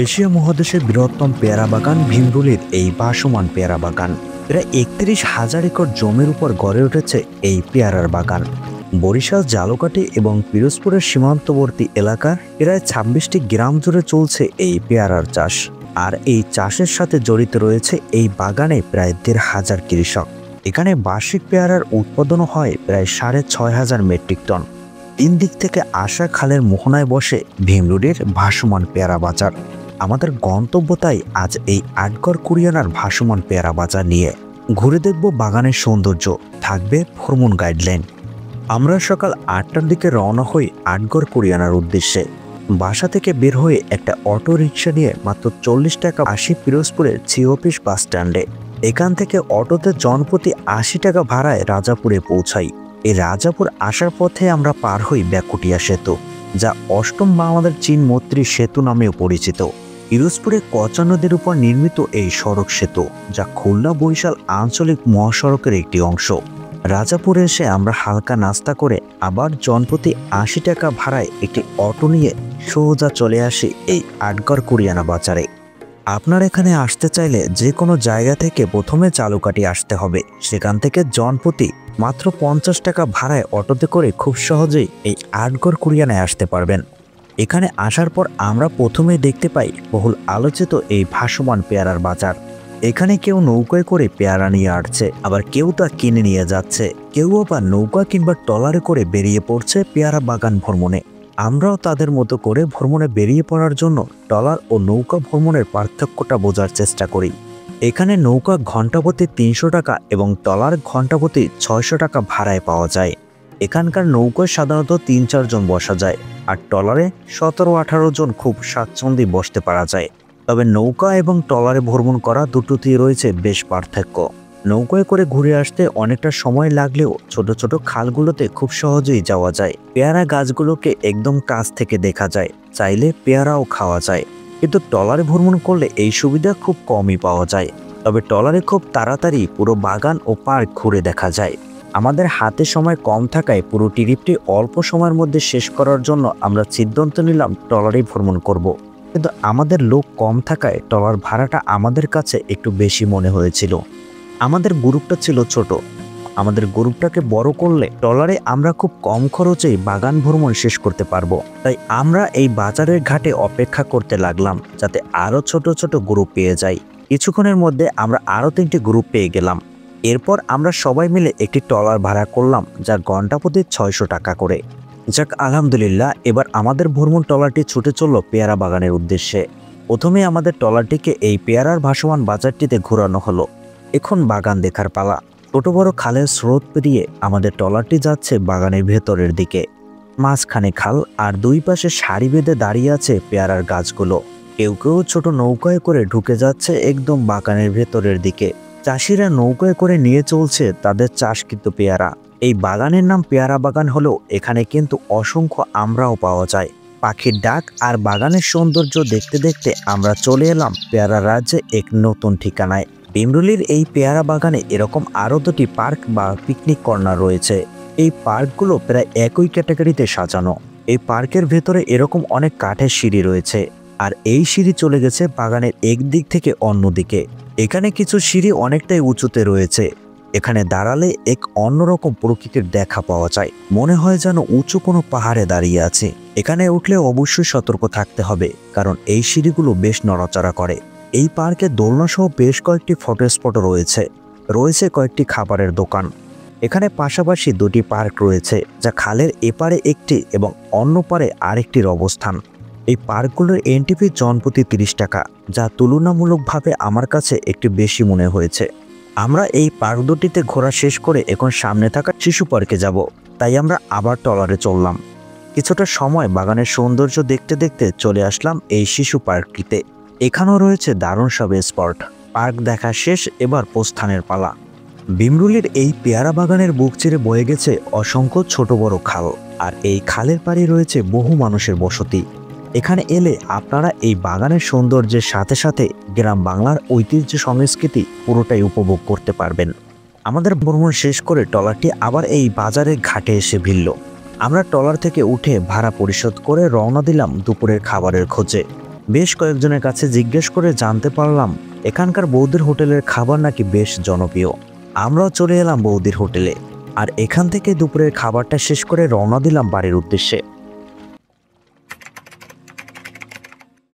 Asia মহাদেশের বৃহত্তম পেয়ারা বাগান ভীমরুলির এই ভাসমান পেয়ারা বাগান প্রায় ৩১,০০০ একর জমির উপর গড়ে উঠেছে এই পেয়ারার বাগান। বরিশাল, ঝালকাঠি এবং পিরোজপুরের সীমান্তবর্তী এলাকার প্রায় ২৬টি গ্রাম জুড়ে চলছে এই পেয়ারার চাষ। আর এই চাষের সাথে জড়িত রয়েছে এই বাগানে প্রায় ১,৫০০ কৃষক। এখানে বার্ষিক পেয়ারার উৎপাদনও হয় প্রায় ৬,৫০০ মেট্রিক টন। ৩ দিক থেকে আসা খালের মোহনায় বসে ভীমরুলির ভাসমান পেয়ারা বাজার। আমাদের গন্তব্য তাই আজ এই আটগড় কুরিয়ানার ভাসমান পেয়ারা বাজার নিয়ে ঘুরে দেখব বাগানের সৌন্দর্য, থাকবে ভ্রমণ গাইডলাইন। আমরা সকাল ৮টার দিকে রওনা হই আটগড় কুরিয়ানার উদ্দেশ্যে। বাসা থেকে বের হয়ে একটা অটো রিক্সা নিয়ে মাত্র ৪০ টাকা আসি পিরোজপুরের জি অফিস বাস স্ট্যান্ডে। এখান থেকে অটোতে জনপ্রতি ৮০ টাকা ভাড়ায় রাজাপুরে পৌঁছাই। এই রাজাপুর আসার পথে আমরা পার হই ব্যাকুটিয়া সেতু, যা অষ্টম বাংলাদেশ চীন মৈত্রী সেতু নামেও পরিচিত। পিরোজপুরে কচা নদীর উপর নির্মিত এই সড়ক সেতু, যা খুলনা বরিশাল আঞ্চলিক মহাসড়কের একটি অংশ। রাজাপুরে এসে আমরা হালকা নাস্তা করে আবার জনপ্রতি ৮০ টাকা ভাড়ায় একটি অটো নিয়ে সোজা চলে আসি এই আটগড় কুরিয়ানা বাজারে। আপনার এখানে আসতে চাইলে যে কোনো জায়গা থেকে প্রথমে ঝালকাঠি আসতে হবে। সেখান থেকে জনপ্রতি মাত্র ৫০ টাকা ভাড়ায় অটোতে করে খুব সহজেই এই আটগড় কুরিয়ানায় আসতে পারবেন। এখানে আসার পর আমরা প্রথমেই দেখতে পাই বহুল আলোচিত এই ভাসমান পেয়ারার বাজার। এখানে কেউ নৌকায় করে পেয়ারা নিয়ে আসছে, আবার কেউ তা কিনে নিয়ে যাচ্ছে, কেউ আবার নৌকা কিংবা ট্রলারে করে বেরিয়ে পড়ছে পেয়ারা বাগান ভ্রমণে। আমরাও তাদের মতো করে ভ্রমণে বেরিয়ে পড়ার জন্য ট্রলার ও নৌকা ভ্রমণের পার্থক্যটা বোঝার চেষ্টা করি। এখানে নৌকা ঘণ্টাপ্রতি ৩০০ টাকা এবং ট্রলার ঘণ্টাপ্রতি ৬০০ টাকা ভাড়ায় পাওয়া যায়। এখানকার নৌকায় সাধারণত ৩-৪ জন বসা যায়, আর ট্রলারে ১৭-১৮ জন খুব স্বাচ্ছন্দ্যে বসতে পারা যায়। তবে নৌকা এবং ট্রলারে ভ্রমণ করা দুটোতেই রয়েছে বেশ পার্থক্য। নৌকায় করে ঘুরে আসতে অনেকটা সময় লাগলেও ছোট ছোট খালগুলোতে খুব সহজেই যাওয়া যায়। পেয়ারা গাছগুলোকে একদম কাছ থেকে দেখা যায়, চাইলে পেয়ারাও খাওয়া যায়। কিন্তু ট্রলারে ভ্রমণ করলে এই সুবিধা খুব কমই পাওয়া যায়। তবে ট্রলারে খুব তাড়াতাড়ি পুরো বাগান ও পার্ক ঘুরে দেখা যায়। আমাদের হাতে সময় কম থাকায় পুরো ট্রিপটি অল্প সময়ের মধ্যে শেষ করার জন্য আমরা সিদ্ধান্ত নিলাম ট্রলারেই ভ্রমণ করব। কিন্তু আমাদের লোক কম থাকায় ট্রলার ভাড়াটা আমাদের কাছে একটু বেশি মনে হয়েছিল। আমাদের গ্রুপটা ছিল ছোট, আমাদের গ্রুপটাকে বড় করলে ট্রলারে আমরা খুব কম খরচেই বাগান ভ্রমণ শেষ করতে পারবো। তাই আমরা এই বাজারের ঘাটে অপেক্ষা করতে লাগলাম যাতে আরও ছোট ছোট গ্রুপ পেয়ে যাই। কিছুক্ষণের মধ্যে আমরা আরও ৩টি গ্রুপ পেয়ে গেলাম। এরপর আমরা সবাই মিলে একটি ট্রলার ভাড়া করলাম, যা ঘণ্টাপ্রতি ৬০০ টাকা করে। যাক, আলহামদুলিল্লাহ, এবার আমাদের ভ্রমণ ট্রলারটি ছুটে চলল পেয়ারা বাগানের উদ্দেশ্যে। প্রথমে আমাদের ট্রলারটিকে এই পেয়ারার ভাসমান বাজারটিতে ঘোরানো হলো। এখন বাগান দেখার পালা। ছোট বড় খালের স্রোত পেরিয়ে আমাদের ট্রলারটি যাচ্ছে বাগানের ভেতরের দিকে। মাঝখানে খাল, আর দুই পাশে সারি বেঁধে দাঁড়িয়ে আছে পেয়ারার গাছগুলো। কেউ কেউ ছোট নৌকায় করে ঢুকে যাচ্ছে একদম বাগানের ভেতরের দিকে। চাষিরা নৌকায় করে নিয়ে চলছে তাদের চাষকৃত পেয়ারা। এই বাগানের নাম পেয়ারা বাগান হলেও এখানে কিন্তু অসংখ্য আমরাও পাওয়া যায়। পাখির ডাক আর বাগানের সৌন্দর্য দেখতে দেখতে আমরা চলে এলাম পেয়ারা রাজ্যে এক নতুন ঠিকানায়। ভীমরুলির এই পেয়ারা বাগানে এরকম আরও 2টি পার্ক বা পিকনিক কর্নার রয়েছে। এই পার্কগুলো প্রায় একই ক্যাটাগরিতে সাজানো। এই পার্কের ভেতরে এরকম অনেক কাঠের সিঁড়ি রয়েছে, আর এই সিঁড়ি চলে গেছে বাগানের এক দিক থেকে অন্য দিকে। এখানে কিছু সিঁড়ি অনেকটাই উঁচুতে রয়েছে। এখানে দাঁড়ালে এক অন্যরকম প্রকৃতির দেখা পাওয়া যায়, মনে হয় যেন উঁচু কোনো পাহাড়ে দাঁড়িয়ে আছে। এখানে উঠলে অবশ্যই সতর্ক থাকতে হবে, কারণ এই সিঁড়িগুলো বেশ নড়াচড়া করে। এই পার্কে দোলনা সহ বেশ কয়েকটি ফটো স্পটও রয়েছে কয়েকটি খাবারের দোকান। এখানে পাশাপাশি 2টি পার্ক রয়েছে, যা খালের এপারে একটি এবং অন্য পারে আরেকটির অবস্থান। এই পার্কগুলোর এন্ট্রি ফি জনপ্রতি 30 টাকা, যা তুলনামূলকভাবে আমার কাছে একটু বেশি মনে হয়েছে। আমরা এই পার্ক দুটিতে ঘোরা শেষ করে এখন সামনে থাকা শিশু পার্কে যাব, তাই আমরা আবার ট্রলারে চললাম। কিছুটা সময় বাগানের সৌন্দর্য দেখতে দেখতে চলে আসলাম এই শিশু পার্কটিতে। এখানেও রয়েছে দারুণ সব স্পট। পার্ক দেখা শেষ, এবার প্রস্থানের পালা। ভীমরুলির এই পেয়ারা বাগানের বুক চিরে বয়ে গেছে অসংখ্য ছোট বড় খাল, আর এই খালের পাড়ে রয়েছে বহু মানুষের বসতি। এখানে এলে আপনারা এই বাগানের সৌন্দর্যের সাথে সাথে গ্রাম বাংলার ঐতিহ্য সংস্কৃতি পুরোটাই উপভোগ করতে পারবেন। আমাদের ভ্রমণ শেষ করে ট্রলারটি আবার এই বাজারের ঘাটে এসে ভিড়ল। আমরা ট্রলার থেকে উঠে ভাড়া পরিশোধ করে রওনা দিলাম দুপুরের খাবারের খোঁজে। বেশ কয়েকজনের কাছে জিজ্ঞেস করে জানতে পারলাম এখানকার বৌদির হোটেলের খাবার নাকি বেশ জনপ্রিয়। আমরাও চলে এলাম বৌদির হোটেলে, আর এখান থেকে দুপুরের খাবারটা শেষ করে রওনা দিলাম বাড়ির উদ্দেশ্যে।